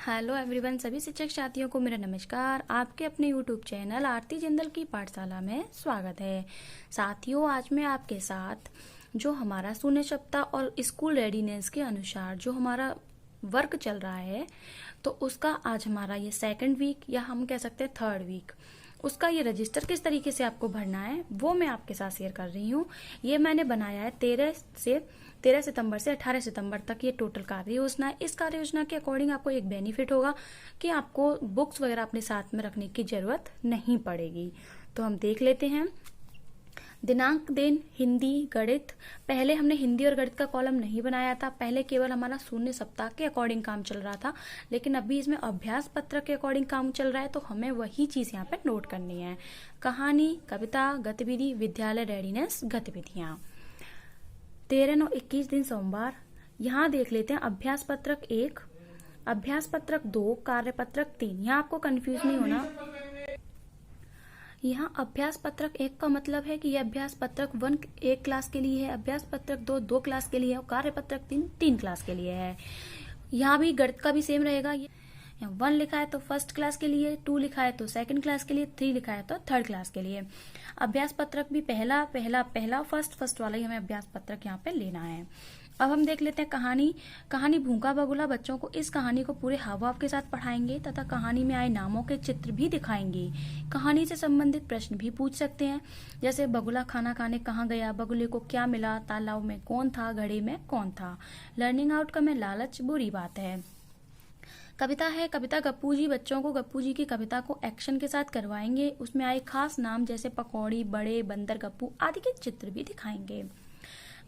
Hello everyone, सभी शिक्षक साथियों को मेरा नमस्कार। आपके अपने यूट्यूब चैनल आरती जिंदल की पाठशाला में स्वागत है। साथियों, आज मैं आपके साथ जो हमारा शून्य सप्ताह और स्कूल रेडीनेस के अनुसार जो हमारा वर्क चल रहा है, तो उसका आज हमारा ये सेकंड वीक या हम कह सकते हैं थर्ड वीक, उसका ये रजिस्टर किस तरीके से आपको भरना है वो मैं आपके साथ शेयर कर रही हूँ। ये मैंने बनाया है 13 सितंबर से 18 सितंबर तक ये टोटल कार्य योजना है। इस कार्य योजना के अकॉर्डिंग आपको एक बेनिफिट होगा कि आपको बुक्स वगैरह अपने साथ में रखने की जरूरत नहीं पड़ेगी। तो हम देख लेते हैं। दिनांक, दिन, हिंदी, गणित। पहले हमने हिंदी और गणित का कॉलम नहीं बनाया था, पहले केवल हमारा शून्य सप्ताह के अकॉर्डिंग काम चल रहा था। लेकिन अभी इसमें अभ्यास पत्र के अकॉर्डिंग काम चल रहा है, तो हमें वही चीज यहाँ पे नोट करनी है। कहानी, कविता, गतिविधि, विद्यालय रेडीनेस गतिविधियां। 13-9-21 दिन सोमवार। यहाँ देख लेते हैं अभ्यास पत्रक 1, अभ्यास पत्रक 2, कार्य पत्रक 3। यहाँ आपको कंफ्यूज नहीं होना। यहाँ अभ्यास पत्रक 1 का मतलब है कि यह अभ्यास पत्रक 1 1 क्लास के लिए है, अभ्यास पत्रक 2 2 क्लास के लिए है और कार्य पत्रक 3 3 क्लास के लिए है। यहाँ भी गणित का भी सेम रहेगा। यहाँ 1 लिखा है तो फर्स्ट क्लास के लिए, 2 लिखा है तो सेकंड क्लास के लिए, 3 लिखा है तो थर्ड क्लास के लिए। अभ्यास पत्रक भी पहला फर्स्ट वाला ही हमें अभ्यास पत्रक यहाँ पे लेना है। अब हम देख लेते हैं कहानी भूखा बगुला। बच्चों को इस कहानी को पूरे हाव भाव के साथ पढ़ाएंगे तथा कहानी में आए नामों के चित्र भी दिखाएंगे। कहानी से संबंधित प्रश्न भी पूछ सकते हैं, जैसे बगुला खाना खाने कहाँ गया, बगुले को क्या मिला, तालाब में कौन था, घड़े में कौन था। लर्निंग आउटकम में लालच बुरी बात है। कविता है, कविता गप्पू जी। बच्चों को गप्पू जी की कविता को एक्शन के साथ करवाएंगे, उसमें आए खास नाम जैसे पकौड़ी, बड़े, बंदर, गप्पू आदि के चित्र भी दिखाएंगे।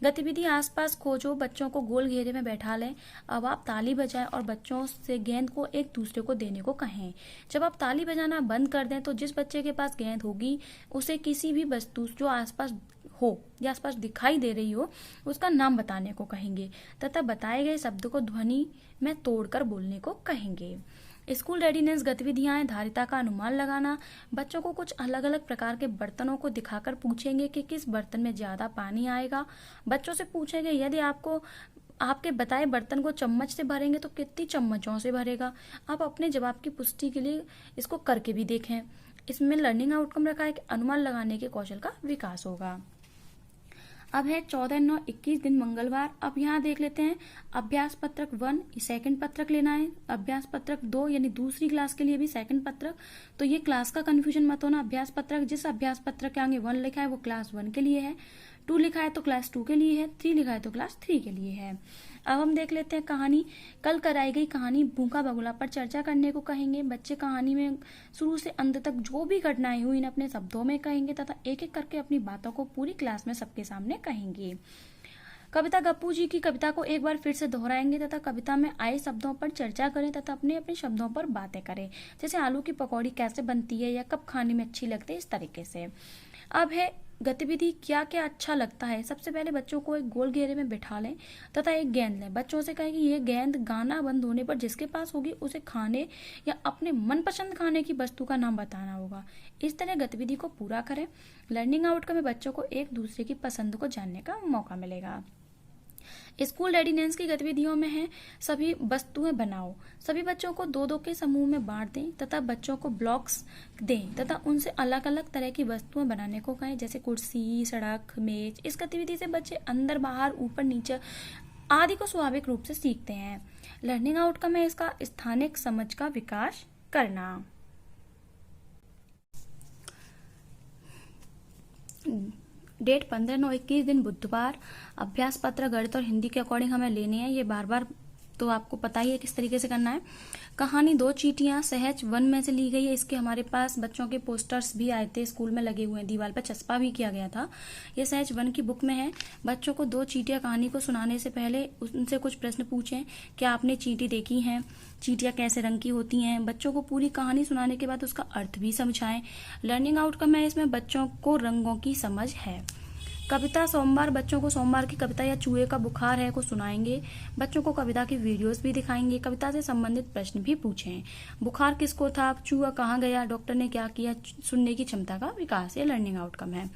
गतिविधि आसपास खोजो। बच्चों को गोल घेरे में बैठा लें। अब आप ताली बजाएं और बच्चों से गेंद को एक दूसरे को देने को कहें। जब आप ताली बजाना बंद कर दें तो जिस बच्चे के पास गेंद होगी उसे किसी भी वस्तु जो आसपास हो या आसपास दिखाई दे रही हो उसका नाम बताने को कहेंगे तथा बताए गए शब्द को ध्वनि में तोड़कर बोलने को कहेंगे। स्कूल रेडीनेस गतिविधियां हैं। धारिता का अनुमान लगाना। बच्चों को कुछ अलग अलग प्रकार के बर्तनों को दिखाकर पूछेंगे कि किस बर्तन में ज्यादा पानी आएगा। बच्चों से पूछेंगे यदि आपके बताए बर्तन को चम्मच से भरेंगे तो कितनी चम्मचों से भरेगा। आप अपने जवाब की पुष्टि के लिए इसको करके भी देखें। इसमें लर्निंग आउटकम रखा है कि अनुमान लगाने के कौशल का विकास होगा। अब है 14-9-21 दिन मंगलवार। अब यहाँ देख लेते हैं अभ्यास पत्रक 1 सेकंड पत्रक लेना है, अभ्यास पत्रक 2 यानी दूसरी क्लास के लिए भी सेकंड पत्रक। तो ये क्लास का कंफ्यूजन मत होना। अभ्यास पत्रक जिस अभ्यास पत्रक के आगे 1 लिखा है वो क्लास 1 के लिए है, 2 लिखा है तो क्लास 2 के लिए है, 3 लिखा है तो क्लास 3 के लिए है। अब हम देख लेते हैं कहानी। कल कराई गई कहानी भूखा बगुला पर चर्चा करने को कहेंगे। बच्चे कहानी में शुरू से अंत तक जो भी घटनाएं हुई इन अपने शब्दों में कहेंगे तथा एक एक करके अपनी बातों को पूरी क्लास में सबके सामने कहेंगे। कविता गप्पू जी की कविता को एक बार फिर से दोहराएंगे तथा कविता में आए शब्दों पर चर्चा करें तथा अपने अपने शब्दों पर बातें करें, जैसे आलू की पकौड़ी कैसे बनती है या कब खाने में अच्छी लगती है, इस तरीके से। अब है गतिविधि क्या क्या अच्छा लगता है। सबसे पहले बच्चों को एक गोल घेरे में बिठा लें तथा एक गेंद लें। बच्चों से कहें कि ये गेंद गाना बंद होने पर जिसके पास होगी उसे खाने या अपने मनपसंद खाने की वस्तु का नाम बताना होगा। इस तरह गतिविधि को पूरा करें। लर्निंग आउटकम में बच्चों को एक दूसरे की पसंद को जानने का मौका मिलेगा। स्कूल रेडीनेस की गतिविधियों में है सभी वस्तुएं बनाओ। सभी बच्चों को 2-2 के समूह में बांट दें तथा बच्चों को ब्लॉक्स दें तथा उनसे अलग अलग तरह की वस्तुएं बनाने को कहें, जैसे कुर्सी, सड़क, मेज। इस गतिविधि से बच्चे अंदर बाहर ऊपर नीचे आदि को स्वाभाविक रूप से सीखते हैं। लर्निंग आउटकम है इसका स्थानिक समझ का विकास करना। डेट 15-9-21 दिन बुधवार। अभ्यास पत्र गणित और हिंदी के अकॉर्डिंग हमें लेने हैं। ये बार बार तो आपको पता ही है किस तरीके से करना है। कहानी 2 चींटियां सहज 1 में से ली गई है। इसके हमारे पास बच्चों के पोस्टर्स भी आए थे, स्कूल में लगे हुए हैं, दीवार पर चस्पा भी किया गया था। ये सहज 1 की बुक में है। बच्चों को 2 चींटियां कहानी को सुनाने से पहले उनसे कुछ प्रश्न पूछें। क्या आपने चींटी देखी है, चींटियां कैसे रंग की होती हैं। बच्चों को पूरी कहानी सुनाने के बाद उसका अर्थ भी समझाएं। लर्निंग आउटकम है इसमें बच्चों को रंगों की समझ है। कविता सोमवार। बच्चों को सोमवार की कविता या चूहे का बुखार है को सुनाएंगे। बच्चों को कविता की वीडियोस भी दिखाएंगे। कविता से संबंधित प्रश्न भी पूछें। बुखार किसको था, चूहा कहाँ गया, डॉक्टर ने क्या किया, सुनने की क्षमता का विकास, ये लर्निंग आउटकम है।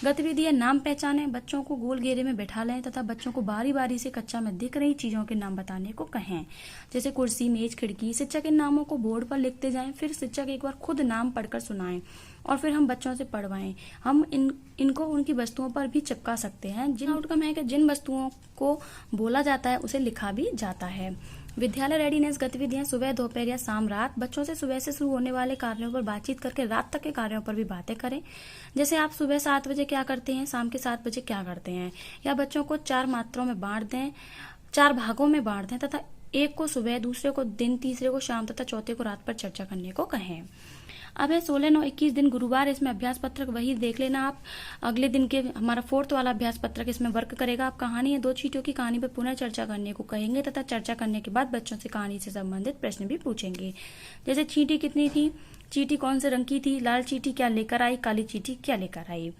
गतिविधि है नाम पहचाने, बच्चों को गोल घेरे में बैठा लें तथा बच्चों को बारी बारी से कक्षा में दिख रही चीजों के नाम बताने को कहें, जैसे कुर्सी, मेज, खिड़की। शिक्षक इन नामों को बोर्ड पर लिखते जाएं, फिर शिक्षक एक बार खुद नाम पढ़कर सुनाएं और फिर हम बच्चों से पढ़वाएं। हम इनको उनकी वस्तुओं पर भी चिपका सकते हैं। जिन आउटकम है कि जिन वस्तुओं को बोला जाता है उसे लिखा भी जाता है। विद्यालय रेडीनेस गतिविधियां सुबह, दोपहर या शाम, रात। बच्चों से सुबह से शुरू होने वाले कार्यों पर बातचीत करके रात तक के कार्यों पर भी बातें करें, जैसे आप सुबह 7 बजे क्या करते हैं, शाम के 7 बजे क्या करते हैं। या बच्चों को 4 मात्रों में बांट दें, 4 भागों में बांट दें तथा एक को सुबह, दूसरे को दिन, तीसरे को शाम तथा चौथे को रात पर चर्चा करने को कहें। अब है 16, 9, 21 दिन गुरुवार। इसमें अभ्यास पत्रक वही देख लेना आप। अगले दिन के हमारा 4th वाला अभ्यास पत्रक इसमें वर्क करेगा। आप कहानी है 2 चींटियों की कहानी पर पुनः चर्चा करने को कहेंगे तथा चर्चा करने के बाद बच्चों से कहानी से संबंधित प्रश्न भी पूछेंगे, जैसे चींटी कितनी थी, चींटी कौन से रंग की थी, लाल चींटी क्या लेकर आई, काली चींटी क्या लेकर आई।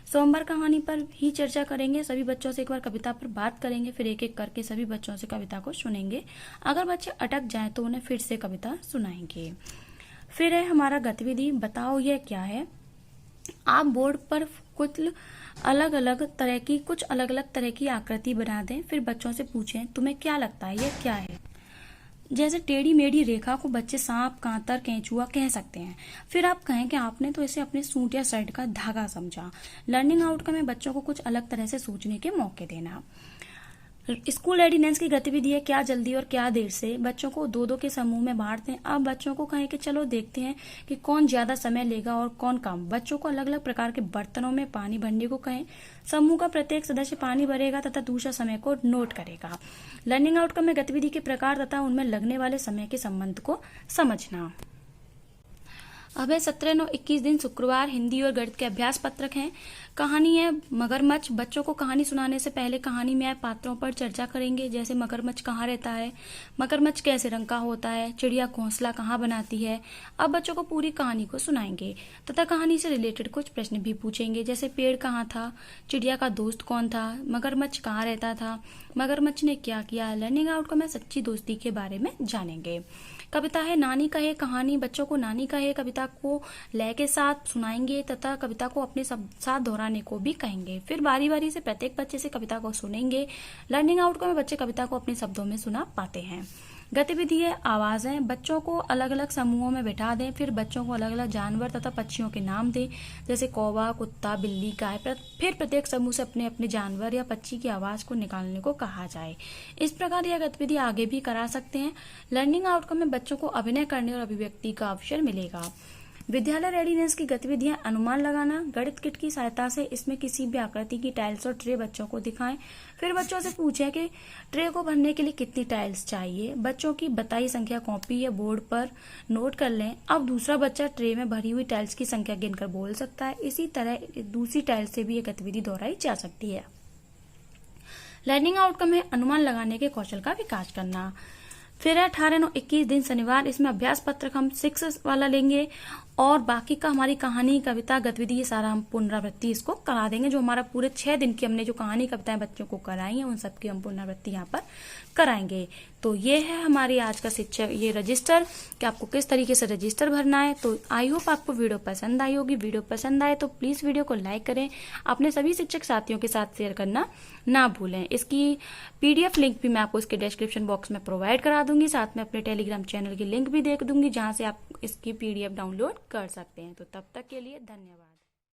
सोमवार कहानी पर ही चर्चा करेंगे। सभी बच्चों से एक बार कविता पर बात करेंगे, फिर एक एक करके सभी बच्चों से कविता को सुनेंगे। अगर बच्चे अटक जाएं तो उन्हें फिर से कविता सुनाएंगे। फिर है हमारा गतिविधि बताओ यह क्या है। आप बोर्ड पर कुछ अलग अलग तरह की आकृति बना दें, फिर बच्चों से पूछें तुम्हें क्या लगता है यह क्या है। जैसे टेढ़ी मेढ़ी रेखा को बच्चे सांप, कांतर, केंचुआ कह सकते हैं। फिर आप कहें कि आपने तो इसे अपने सूट या शर्ट का धागा समझा। लर्निंग आउटकम में बच्चों को कुछ अलग तरह से सोचने के मौके देना। स्कूल रेडीनेस की गतिविधि है क्या जल्दी और क्या देर से। बच्चों को 2-2 के समूह में बांट दें। अब बच्चों को कहें कि चलो देखते हैं कि कौन ज्यादा समय लेगा और कौन कम। बच्चों को अलग अलग प्रकार के बर्तनों में पानी भरने को कहें। समूह का प्रत्येक सदस्य पानी भरेगा तथा दूसरा समय को नोट करेगा। लर्निंग आउटकम में गतिविधि के प्रकार तथा उनमें लगने वाले समय के संबंध को समझना। अब है 17, 9, 21 दिन शुक्रवार। हिंदी और गणित के अभ्यास पत्रक हैं। कहानी है मगरमच्छ। बच्चों को कहानी सुनाने से पहले कहानी में आए पात्रों पर चर्चा करेंगे, जैसे मगरमच्छ कहाँ रहता है, मगरमच्छ कैसे रंग का होता है, चिड़िया घोंसला कहाँ बनाती है। अब बच्चों को पूरी कहानी को सुनाएंगे तथा कहानी से रिलेटेड कुछ प्रश्न भी पूछेंगे, जैसे पेड़ कहाँ था, चिड़िया का दोस्त कौन था, मगरमच्छ कहाँ रहता था, मगरमच्छ ने क्या किया। लर्निंग आउटकम में सच्ची दोस्ती के बारे में जानेंगे। कविता है नानी कहे कहानी। बच्चों को नानी कहे कविता को लय के साथ सुनाएंगे तथा कविता को अपने साथ दोहराने को भी कहेंगे। फिर बारी बारी से प्रत्येक बच्चे से कविता को सुनेंगे। लर्निंग आउटकम में बच्चे कविता को अपने शब्दों में सुना पाते हैं। गतिविधि है आवाजें। बच्चों को अलग अलग समूहों में बैठा दें, फिर बच्चों को अलग अलग जानवर तथा पक्षियों के नाम दें, जैसे कौवा, कुत्ता, बिल्ली, गाय। फिर प्रत्येक समूह से अपने अपने जानवर या पक्षी की आवाज को निकालने को कहा जाए। इस प्रकार यह गतिविधि आगे भी करा सकते हैं। लर्निंग आउटकम में बच्चों को अभिनय करने और अभिव्यक्ति का अवसर मिलेगा। विद्यालय रेडीनेस की गतिविधियां अनुमान लगाना। गणित किट की सहायता से इसमें किसी भी आकृति की टाइल्स और ट्रे बच्चों को दिखाएं, फिर बच्चों से पूछें कि ट्रे को भरने के लिए कितनी टाइल्स चाहिए। बच्चों की बताई संख्या कॉपी या बोर्ड पर नोट कर लें। अब दूसरा बच्चा ट्रे में भरी हुई टाइल्स की संख्या गिनकर बोल सकता है। इसी तरह दूसरी टाइल्स से भी यह गतिविधि दोहराई जा सकती है। लर्निंग आउटकम है अनुमान लगाने के कौशल का विकास करना। फिर है 18, 9, 21 दिन शनिवार। इसमें अभ्यास पत्रक हम 6 वाला लेंगे और बाकी का हमारी कहानी, कविता, गतिविधि ये सारा हम पुनरावृत्ति इसको करा देंगे। जो हमारा पूरे 6 दिन की हमने जो कहानी, कविताएं बच्चों को कराई है उन सबकी हम पुनरावृत्ति यहाँ पर कराएंगे। तो ये है हमारी आज का शिक्षक ये रजिस्टर कि आपको किस तरीके से रजिस्टर भरना है। तो आई होप आपको वीडियो पसंद आई होगी। वीडियो पसंद आए तो प्लीज वीडियो को लाइक करें, अपने सभी शिक्षक साथियों के साथ शेयर करना ना भूलें। इसकी PDF लिंक भी मैं आपको इसके डिस्क्रिप्शन बॉक्स में प्रोवाइड करा दूंगी। साथ में अपने टेलीग्राम चैनल की लिंक भी दे दूंगी जहां से आप इसकी PDF डाउनलोड कर सकते हैं। तो तब तक के लिए धन्यवाद।